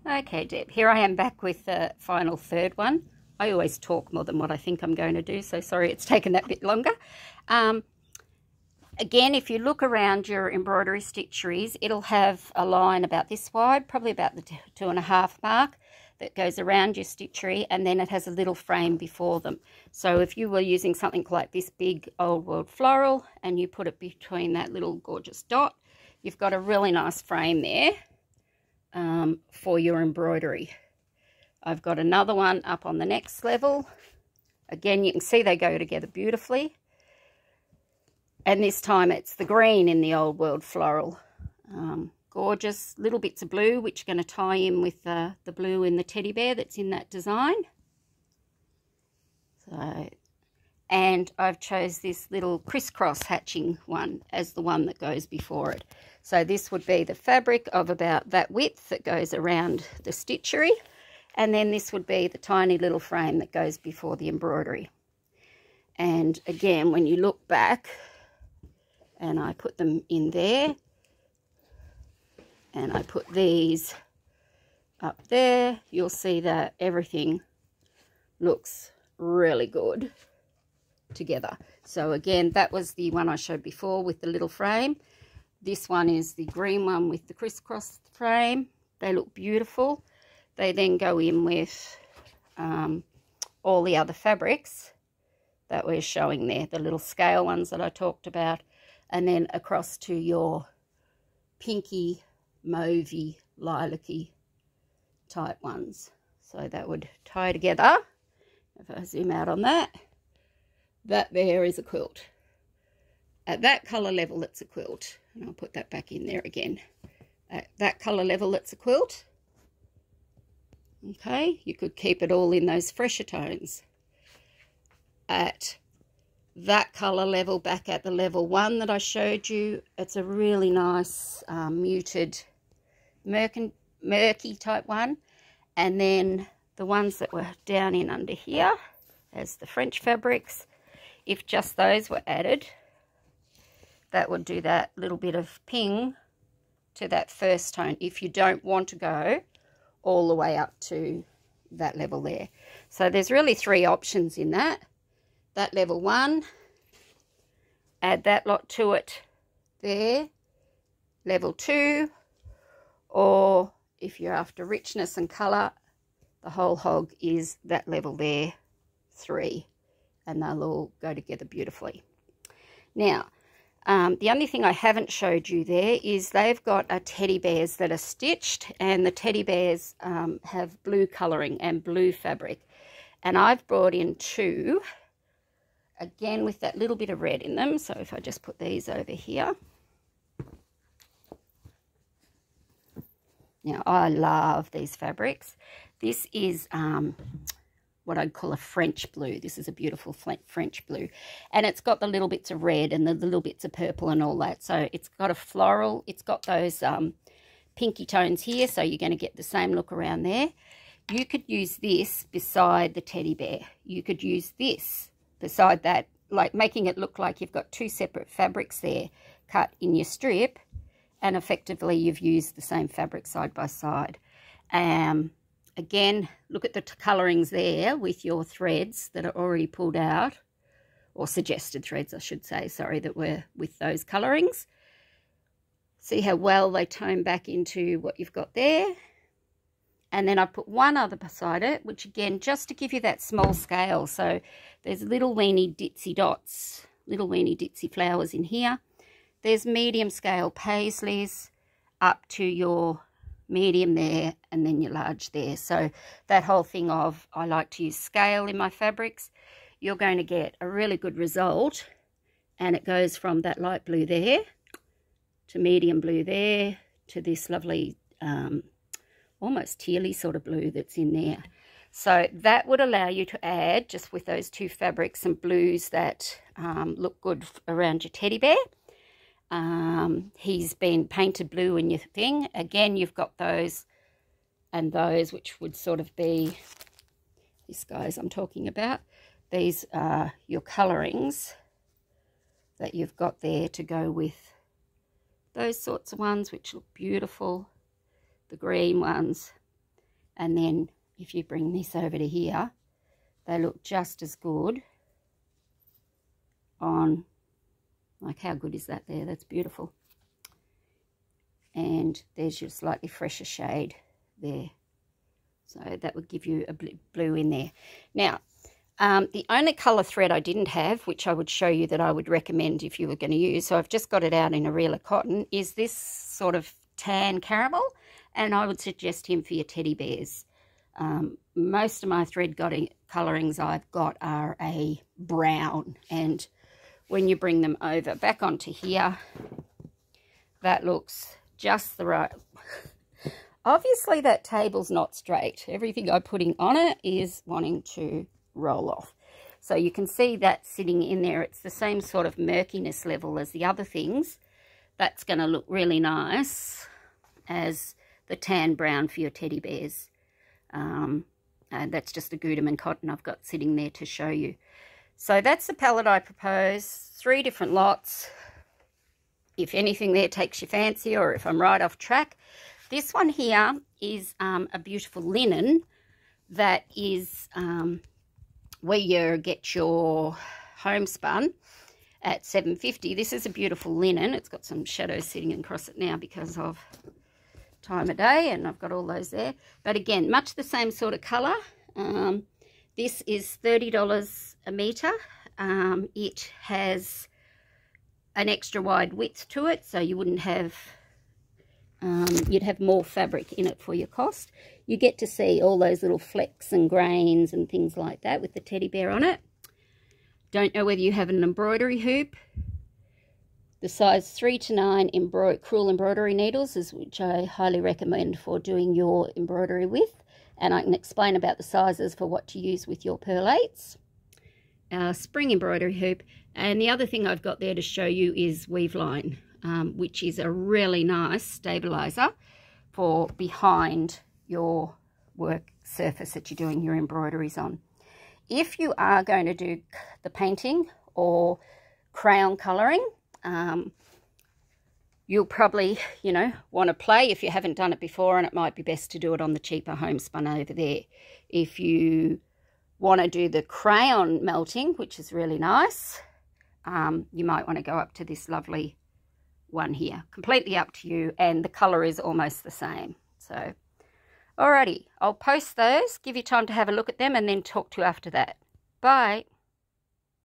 Okay, Deb, here I am back with the final third one. I always talk more than what I think I'm going to do, so sorry it's taken that bit longer. Again, if you look around your embroidery stitcheries, it'll have a line about this wide, probably about the 2.5 mark, that goes around your stitchery, and then it has a little frame before them. So if you were using something like this big old world floral and you put it between that little gorgeous dot, you've got a really nice frame there for your embroidery. I've got another one up on the next level. Again, you can see they go together beautifully. And this time it's the green in the old world floral. Gorgeous little bits of blue, which are going to tie in with the blue in the teddy bear that's in that design. So, and I've chose this little crisscross hatching one as the one that goes before it. So this would be the fabric of about that width that goes around the stitchery. And then this would be the tiny little frame that goes before the embroidery. And again, when you look back, and I put them in there, and I put these up there, you'll see that everything looks really good together. So again, that was the one I showed before with the little frame. This one is the green one with the crisscross frame. They look beautiful. They then go in with all the other fabrics that we're showing there, the little scale ones that I talked about, and then across to your pinky, mauvey, lilac-y type ones. So that would tie together. If I zoom out on that, that there is a quilt. At that colour level, it's a quilt. And I'll put that back in there again. At that colour level, it's a quilt. Okay, you could keep it all in those fresher tones. At that colour level, back at the level 1 that I showed you, it's a really nice muted murky type one. And then the ones that were down in under here as the French fabrics, if just those were added, that would do that little bit of ping to that first tone if you don't want to go all the way up to that level there. So there's really 3 options in that. That level 1, add that lot to it there. Level 2, or if you're after richness and colour, the whole hog is that level there, 3, and they'll all go together beautifully. Now, the only thing I haven't showed you there is they've got teddy bears that are stitched, and the teddy bears have blue colouring and blue fabric. And I've brought in 2, again with that little bit of red in them. So if I just put these over here. Now, I love these fabrics. This is what I'd call a French blue. This is a beautiful French blue. And it's got the little bits of red and the little bits of purple and all that. So it's got a floral. It's got those pinky tones here. So you're going to get the same look around there. You could use this beside the teddy bear. You could use this beside that, like making it look like you've got 2 separate fabrics there cut in your strip. And effectively you've used the same fabric side by side. Again, look at the colourings there with your threads that are already pulled out, or suggested threads I should say, sorry, that were with those colourings. See how well they tone back into what you've got there. And then I put one other beside it, which again, just to give you that small scale. So there's little weeny ditzy dots, little weeny ditzy flowers in here. There's medium scale paisleys up to your medium there, and then your large there. So that whole thing of, I like to use scale in my fabrics, you're going to get a really good result. And it goes from that light blue there to medium blue there to this lovely almost tealy sort of blue that's in there. So that would allow you to add, just with those 2 fabrics, some blues that look good around your teddy bear. He's been painted blue in your thing. Again, you've got those and those, which would sort of be these guys I'm talking about. These are your colourings that you've got there to go with those sorts of ones, which look beautiful. The green ones, And then if you bring this over to here, they look just as good on, like how good is that there? That's beautiful. And there's your slightly fresher shade there. So that would give you a blue in there. Now, the only colour thread I didn't have, which I would show you that I would recommend if you were going to use, so I've just got it out in a reel of cotton, is this sort of tan caramel, and I would suggest him for your teddy bears. Most of my thread colourings I've got are a brown, and when you bring them over back onto here, that looks just the right. Obviously that table's not straight. Everything I'm putting on it is wanting to roll off. So you can see that sitting in there. It's the same sort of murkiness level as the other things. That's going to look really nice as the tan brown for your teddy bears. And that's just a Gutermann cotton I've got sitting there to show you. So that's the palette I propose. 3 different lots. If anything there takes your fancy, or if I'm right off track. This one here is a beautiful linen that is where you get your homespun at $7.50. This is a beautiful linen. It's got some shadows sitting across it now because of time of day, and I've got all those there. But again, much the same sort of colour. This is $30 a metre. It has an extra wide width to it, so you wouldn't have, you'd have more fabric in it for your cost. You get to see all those little flecks and grains and things like that with the teddy bear on it. Don't know whether you have an embroidery hoop. The size 3 to 9 crewel embroidery needles is which I highly recommend for doing your embroidery with. And I can explain about the sizes for what to use with your perlates. Spring embroidery hoop. And the other thing I've got there to show you is weave line, which is a really nice stabilizer for behind your work surface that you're doing your embroideries on. If you are going to do the painting or crayon colouring, you'll probably, want to play if you haven't done it before, and it might be best to do it on the cheaper homespun over there. If you want to do the crayon melting, which is really nice, you might want to go up to this lovely one here. Completely up to you, and the colour is almost the same. So, alrighty, I'll post those, give you time to have a look at them, and then talk to you after that. Bye.